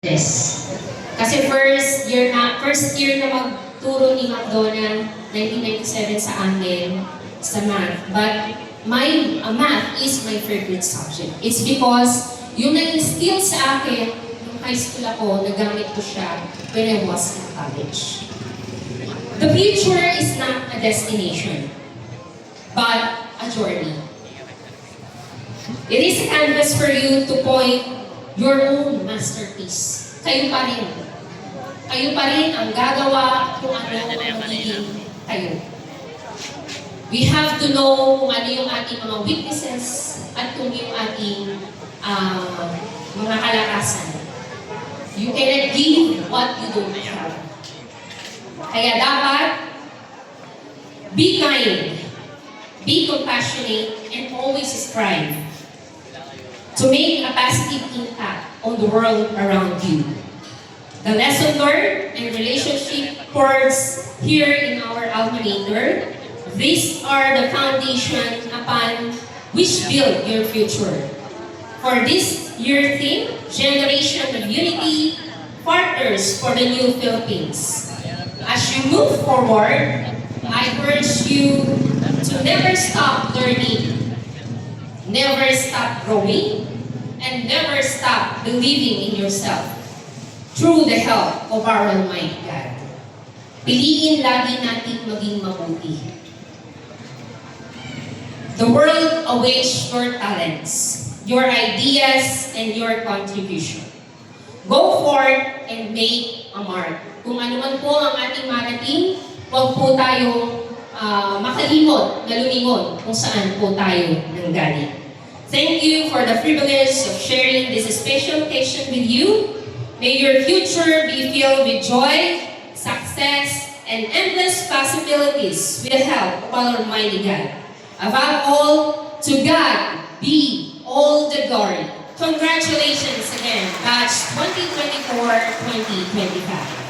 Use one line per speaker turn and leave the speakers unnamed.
Yes. Kasi first year na magturo ni McDonald 1997 sa amin sa math. But math is my favorite subject. It's because yung nag-instill sa akin nung high school ako, nagamit ko siya when I was in college. The future is not a destination, but a journey. It is a canvas for you to point your own masterpiece. Kayo pa rin. Kayo pa rin ang gagawa kung ano ang magiging kayo. We have to know kung ano yung ating mga weaknesses at kung yung ating mga kalakasan. You cannot give what you don't have. Kaya dapat, be kind, be compassionate, and always strive to make a positive impact on the world around you. The lesson learned and relationship course here in our alma mater, these are the foundation upon which build your future. For this year theme, Generation of Unity, Partners for the New Philippines. As you move forward, I urge you to never stop learning, never stop growing, and never stop believing in yourself through the help of our Almighty God. Piliin lagi natin maging mabuti. The world awaits your talents, your ideas, and your contribution. Go forth and make a mark. Kung ano man po ang ating marating, huwag po tayong makalimot na lumingon kung saan po tayo nanggaling. Thank you for the privilege of sharing this special occasion with you. May your future be filled with joy, success, and endless possibilities with the help of our Almighty God. Above all, to God be all the glory. Congratulations again, Batch 2024-2025.